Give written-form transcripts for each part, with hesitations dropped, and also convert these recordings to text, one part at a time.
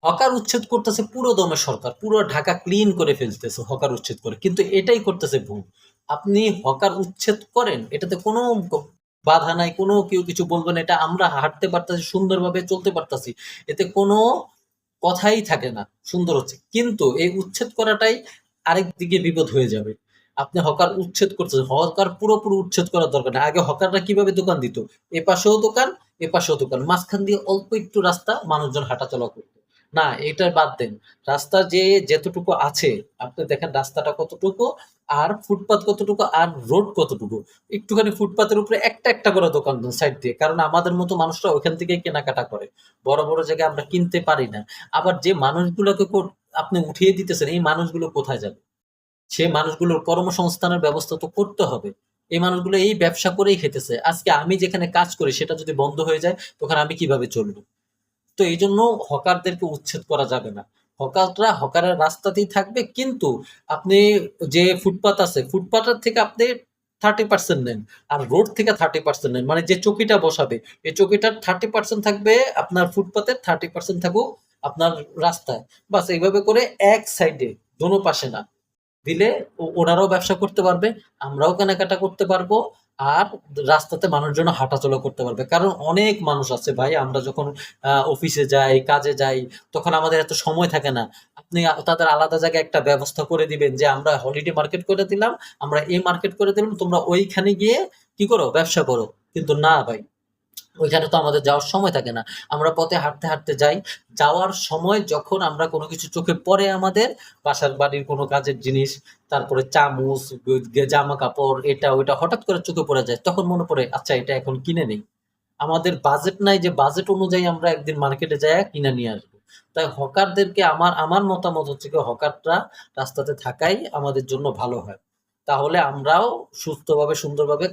Hawker উচ্ছেদ করতেছে পুরো দমে সরকার, পুরো ঢাকা ক্লিন করে ফেলতেছে হকার উচ্ছেদ করে, কিন্তু এটাই করতেছে ভুল। আপনি হকার উচ্ছেদ করেন, এটাতে কোনো বাধা নাই, কোনো কেউ কিছু বলবে না, এটা আমরা হাঁটতে পারতেছি, সুন্দরভাবে চলতে পারতেছি, এতে কোনো কথাই থাকে না, সুন্দর হচ্ছে। কিন্তু এই উচ্ছেদ করাটাই আরেক দিকে বিপদ হয়ে যাবে। আপনি হকার উচ্ছেদ করতেছেন, হকার পুরোপুরি উচ্ছেদ করার দরকার নেই। আগে হকাররা কিভাবে দোকান দিত, এ পাশেও দোকান, এ পাশেও দোকান, মাঝখান দিয়ে অল্প একটু রাস্তা, মানুষজন হাঁটাচলা করতো। না, এটা বাদ দেন। রাস্তা যে যেতটুকু আছে, আপনি দেখেন রাস্তাটা কতটুকু, আর ফুটপাত কতটুকু, আর রোড কতটুকু। একটুখানি ফুটপাতের উপরে একটা একটা করে দোকান দেন সাইড দিয়ে, কারণ আমাদের মতো মানুষরা ওইখান থেকে কেনাকাটা করে। বড় বড় জায়গায় আমরা কিনতে পারি না। আবার যে মানুষগুলোকে আপনি উঠিয়ে দিতেছেন, এই মানুষগুলো কোথায় যাবে? সে মানুষগুলোর কর্মসংস্থানের ব্যবস্থা তো করতে হবে। এই মানুষগুলো এই ব্যবসা করেই খেতেছে। আজকে আমি যেখানে কাজ করি সেটা যদি বন্ধ হয়ে যায়, তখন আমি কিভাবে চলবো? তো এই জন্য হকারদেরকে উচ্ছেদ করা যাবে না। হকাররা হকারের রাস্তাতেই থাকবে, কিন্তু আপনি যে ফুটপাত আছে, ফুটপাতের থেকে আপনি 30% নেন, আর রোড থেকে 30% নেন। মানে যে চকিটা বসাবে, এই চকিটার 30% থাকবে আপনার ফুটপাতে, 30% থাকুক আপনার রাস্তায়। বাস এইভাবে করে এক সাইডে, দোনো পাশে না দিলে ওনারাও ব্যবসা করতে পারবে, আমরাও কেনাকাটা করতে পারবো, আর রাস্তাতে মানুষজন হাঁটাচলা করতে পারবে। কারণ অনেক মানুষ আছে ভাই, আমরা যখন অফিসে যাই, কাজে যাই, তখন আমাদের এত সময় থাকে না। আপনি তাদের আলাদা জায়গায় একটা ব্যবস্থা করে দিবেন যে আমরা হলিডে মার্কেট করে দিলাম, আমরা এই মার্কেট করে দিলাম, তোমরা ওইখানে গিয়ে কি করো, ব্যবসা করো। কিন্তু না ভাই, ওইখানে তো আমাদের যাওয়ার সময় থাকে না। আমরা পথে হাঁটতে হাঁটতে যাই, যাওয়ার সময় যখন আমরা কোনো কিছু চোখে পড়ে, আমাদের বাসার বাড়ির কোনো কাজের জিনিস, তারপরে চামচ, জামা কাপড়, এটা ওইটা হঠাৎ করে চোখে পড়ে যায়, তখন মনে পড়ে আচ্ছা এটা এখন কিনে নেই। আমাদের বাজেট নাই যে বাজেট অনুযায়ী আমরা একদিন মার্কেটে যাই কিনে নিয়ে আসবো। তাই হকারদেরকে, আমার আমার মতামত হচ্ছে কি, হকাররা রাস্তাতে থাকাই আমাদের জন্য ভালো হয়। তাহলে আমরাও সুস্থভাবে সুন্দরভাবে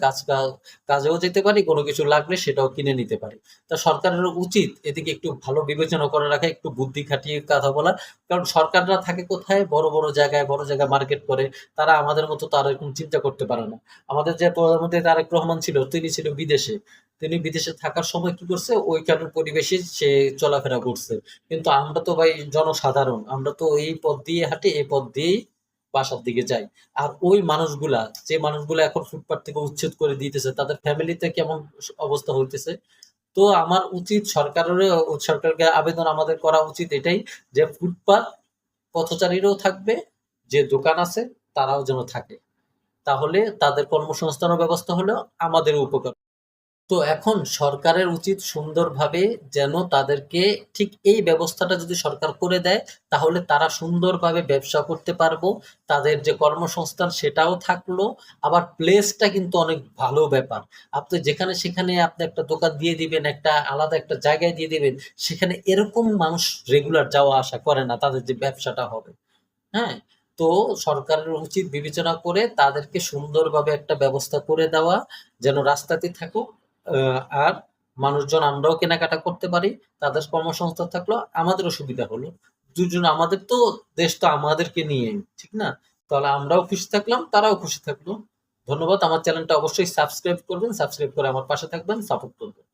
কাজেও যেতে পারি, কোনো কিছু লাগলে সেটাও কিনে নিতে পারি। তা সরকারের উচিত এদিকে একটু ভালো বিবেচনা করে রাখা, একটু বুদ্ধি খাটিয়ে কথা বলা। কারণ সরকাররা থাকে কোথায়, বড় বড় জায়গায়, বড় জায়গায় মার্কেট করে। তারা আমাদের মতো তার এরকম চিন্তা করতে পারে না। আমাদের যে প্রধানমন্ত্রী তারেক রহমান ছিল, তিনি ছিল বিদেশে। তিনি বিদেশে থাকার সময় কি করছে, ওইখানের পরিবেশে সে চলাফেরা করছে। কিন্তু আমরা তো ভাই জনসাধারণ, আমরা তো এই পথ দিয়ে হাঁটি, এই পথ দিয়েই বাসার দিকে যাই। আর ওই মানুষগুলা, যে মানুষগুলা এখন ফুটপাত থেকে উচ্ছেদ করে দিতেছে, তাদের ফ্যামিলিতে কেমন অবস্থা হইতেছে। তো আমার উচিত, সরকারকে আবেদন আমাদের করা উচিত এটাই, যে ফুটপাত পথচারীরাও থাকবে, যে দোকান আছে তারাও যেন থাকে। তাহলে তাদের কর্মসংস্থানের ব্যবস্থা হলেও আমাদের উপকার। তো এখন সরকারের উচিত সুন্দরভাবে যেন তাদেরকে, ঠিক এই ব্যবস্থাটা যদি সরকার করে দেয়, তাহলে তারা সুন্দরভাবে ব্যবসা করতে পারবো। তাদের যে কর্মসংস্থান সেটাও থাকলো। আবার প্লেসটা কিন্তু অনেক ভালো ব্যাপার। আপনি যেখানে সেখানে আপনি একটা দোকান দিয়ে দিবেন, একটা আলাদা একটা জায়গায় দিয়ে দিবেন, সেখানে এরকম মানুষ রেগুলার যাওয়া আসা করে না, তাদের যে ব্যবসাটা হবে। হ্যাঁ? তো সরকারের উচিত বিবেচনা করে তাদেরকে সুন্দরভাবে একটা ব্যবস্থা করে দেওয়া, যেন রাস্তাতে থাকুক। আর মানুষজন, আমরাও কেনাকাটা করতে পারি, তাদের কর্মসংস্থান থাকলো, আমাদেরও সুবিধা হলো। দুজন, আমাদের তো, দেশ তো আমাদেরকে নিয়েই, ঠিক না? তাহলে আমরাও খুশি থাকলাম, তারাও খুশি থাকলো। ধন্যবাদ। আমার চ্যানেলটা অবশ্যই সাবস্ক্রাইব করবেন, সাবস্ক্রাইব করে আমার পাশে থাকবেন, সাপোর্ট করবেন।